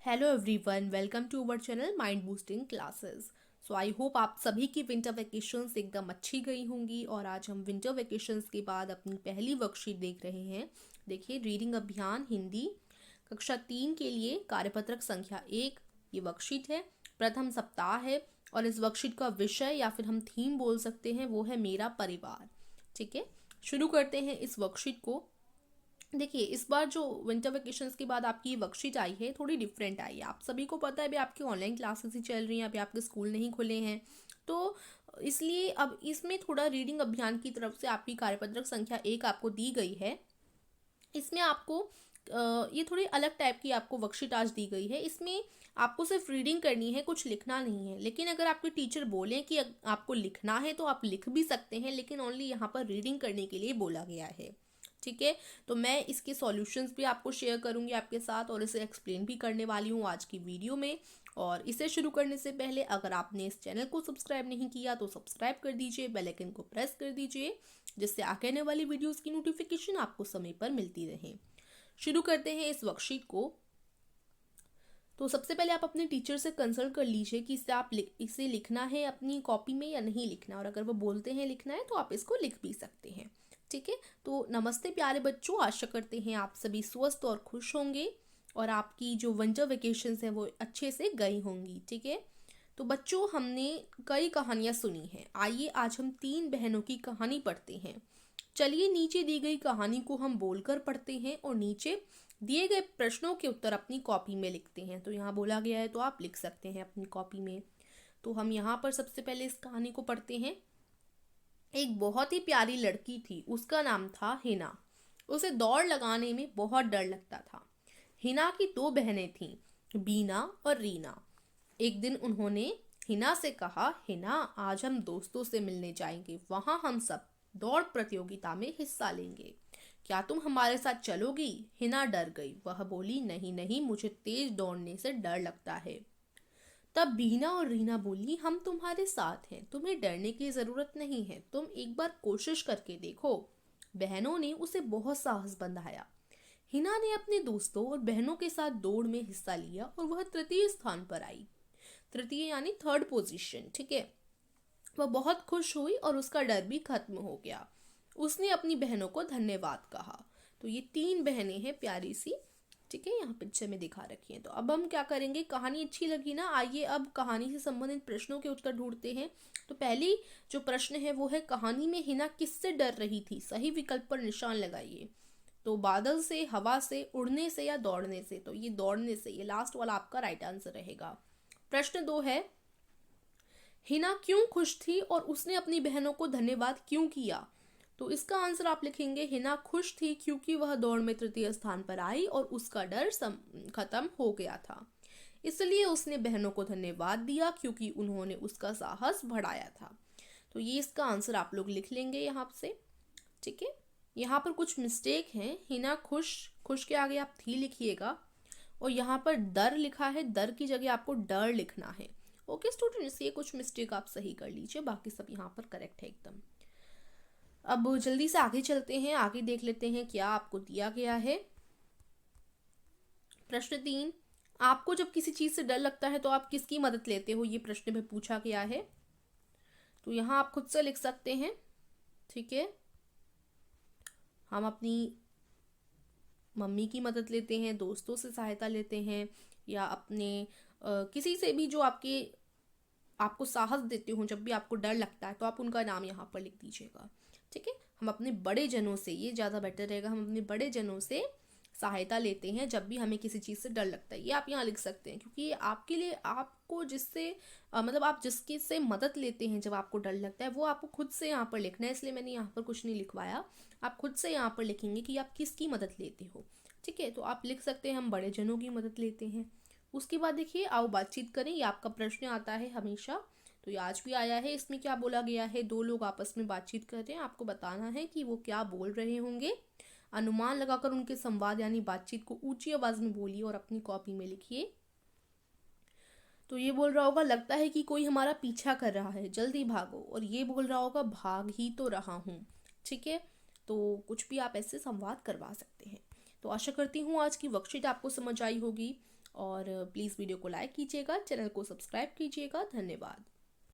Hello everyone, welcome to our channel mind boosting classes. So I hope आप सभी की winter vacations एकदम अच्छी गई होंगी। और आज हम विंटर वेकेशंस के बाद अपनी पहली वर्कशीट देख रहे हैं। देखिए, रीडिंग अभियान हिंदी कक्षा 3 के लिए कार्यपत्रक संख्या 1 ये वर्कशीट है। प्रथम सप्ताह है और इस वर्कशीट का विषय या फिर हम थीम बोल सकते हैं वो है मेरा परिवार। ठीक है, शुरू करते हैं इस वर्कशीट को। देखिए, इस बार जो विंटर वेकेशंस के बाद आपकी वर्कशीट आई है थोड़ी डिफरेंट आई है। आप सभी को पता है अभी आपकी ऑनलाइन क्लासेस ही चल रही हैं, अभी आपके स्कूल नहीं खुले हैं। तो इसलिए अब इसमें थोड़ा रीडिंग अभियान की तरफ से आपकी कार्यपत्रक संख्या 1 आपको दी गई है। इसमें आपको ये थोड़ी अलग टाइप की आपको वर्कशीट आज दी गई है। इसमें आपको सिर्फ रीडिंग करनी है, कुछ लिखना नहीं है। लेकिन अगर आपके टीचर बोलें कि आपको लिखना है तो आप लिख भी सकते हैं, लेकिन ओनली यहाँ पर रीडिंग करने के लिए बोला गया है। ठीक है, तो मैं इसके सॉल्यूशंस भी आपको शेयर करूंगी आपके साथ और इसे एक्सप्लेन भी करने वाली हूँ आज की वीडियो में। और इसे शुरू करने से पहले अगर आपने इस चैनल को सब्सक्राइब नहीं किया तो सब्सक्राइब कर दीजिए, बेल आइकन को प्रेस कर दीजिए, जिससे आगे आने वाली वीडियोस की नोटिफिकेशन आपको समय पर मिलती रहे। शुरू करते हैं इस वर्कशीट को। तो सबसे पहले आप अपने टीचर से कंसल्ट कर लीजिए कि इसे लिखना है अपनी कॉपी में या नहीं लिखना। और अगर वो बोलते हैं लिखना है तो आप इसको लिख भी सकते हैं। ठीक है, तो नमस्ते प्यारे बच्चों, आशा करते हैं आप सभी स्वस्थ और खुश होंगे और आपकी जो विंटर वेकेशंस है वो अच्छे से गई होंगी। ठीक है, तो बच्चों, हमने कई कहानियां सुनी हैं। आइए आज हम 3 बहनों की कहानी पढ़ते हैं। चलिए नीचे दी गई कहानी को हम बोलकर पढ़ते हैं और नीचे दिए गए प्रश्नों के उत्तर अपनी कॉपी में लिखते हैं। तो यहाँ बोला गया है तो आप लिख सकते हैं अपनी कॉपी में। तो हम यहाँ पर सबसे पहले इस कहानी को पढ़ते हैं। एक बहुत ही प्यारी लड़की थी, उसका नाम था हिना। उसे दौड़ लगाने में बहुत डर लगता था। हिना की 2 बहनें थीं, बीना और रीना। एक दिन उन्होंने हिना से कहा, हिना आज हम दोस्तों से मिलने जाएंगे, वहां हम सब दौड़ प्रतियोगिता में हिस्सा लेंगे। क्या तुम हमारे साथ चलोगी? हिना डर गई। वह बोली, नहीं नहीं, मुझे तेज दौड़ने से डर लगता है। तब बीना और रीना बोली, हम तुम्हारे साथ हैं, तुम्हें डरने की जरूरत नहीं है, तुम एक बार कोशिश करके देखो। बहनों ने उसे बहुत साहस बंधाया। हिना ने अपने दोस्तों और बहनों के साथ दौड़ में हिस्सा लिया और वह तृतीय स्थान पर आई। तृतीय यानी थर्ड पोजीशन। ठीक है, वह बहुत खुश हुई और उसका डर भी खत्म हो गया। उसने अपनी बहनों को धन्यवाद कहा। तो ये 3 बहनें हैं प्यारी सी। ठीक है, यहाँ पिक्चर में दिखा रखी है। तो अब हम क्या करेंगे, कहानी अच्छी लगी ना, आइए अब कहानी से संबंधित प्रश्नों के उत्तर ढूंढते हैं। तो पहली जो प्रश्न है वो है, कहानी में हिना किससे डर रही थी? सही विकल्प पर निशान लगाइए। तो बादल से, हवा से, उड़ने से या दौड़ने से? तो ये दौड़ने से, ये लास्ट वाला आपका राइट आंसर रहेगा। प्रश्न 2 है, हिना क्यों खुश थी और उसने अपनी बहनों को धन्यवाद क्यों किया? तो इसका आंसर आप लिखेंगे, हिना खुश थी क्योंकि वह दौड़ में तृतीय स्थान पर आई और उसका डर खत्म हो गया था। इसलिए उसने बहनों को धन्यवाद दिया क्योंकि उन्होंने उसका साहस बढ़ाया था। तो ये इसका आंसर आप लोग लिख लेंगे यहाँ से। ठीक है, यहाँ पर कुछ मिस्टेक हैं। हिना खुश, खुश के आगे आप थी लिखिएगा और यहाँ पर डर लिखा है, डर की जगह आपको डर लिखना है। ओके स्टूडेंट्स, ये कुछ मिस्टेक आप सही कर लीजिए, बाकी सब यहाँ पर करेक्ट है एकदम। अब जल्दी से आगे चलते हैं, आगे देख लेते हैं क्या आपको दिया गया है। प्रश्न 3, आपको जब किसी चीज से डर लगता है तो आप किसकी मदद लेते हो? ये प्रश्न में पूछा गया है। तो यहाँ आप खुद से लिख सकते हैं। ठीक है, हम अपनी मम्मी की मदद लेते हैं, दोस्तों से सहायता लेते हैं, या अपने किसी से भी जो आपको साहस देते हो। जब भी आपको डर लगता है तो आप उनका नाम यहाँ पर लिख दीजिएगा। ठीक है, हम अपने बड़े जनों से, ये ज़्यादा बेटर रहेगा, हम अपने बड़े जनों से सहायता लेते हैं जब भी हमें किसी चीज़ से डर लगता है। ये आप यहाँ लिख सकते हैं क्योंकि ये आपके लिए, आपको जिससे मतलब आप जिसकी से मदद लेते हैं जब आपको डर लगता है वो आपको खुद से यहाँ पर लिखना है, इसलिए मैंने यहाँ पर कुछ नहीं लिखवाया। आप खुद से यहाँ पर लिखेंगे कि आप किसकी मदद लेते हो। ठीक है, तो आप लिख सकते हैं हम बड़े जनों की मदद लेते हैं। उसके बाद देखिए, आओ बातचीत करें, ये आपका प्रश्न आता है हमेशा। तो ये आज भी आया है। इसमें क्या बोला गया है, 2 लोग आपस में बातचीत कर रहे हैं, आपको बताना है कि वो क्या बोल रहे होंगे। अनुमान लगाकर उनके संवाद यानी बातचीत को ऊंची आवाज में बोलिए और अपनी कॉपी में लिखिए। तो ये बोल रहा होगा, लगता है कि कोई हमारा पीछा कर रहा है, जल्दी भागो। और ये बोल रहा होगा, भाग ही तो रहा हूँ। ठीक है, तो कुछ भी आप ऐसे संवाद करवा सकते हैं। तो आशा करती हूँ आज की वर्कशीट आपको समझ आई होगी। और प्लीज़ वीडियो को लाइक कीजिएगा, चैनल को सब्सक्राइब कीजिएगा। धन्यवाद।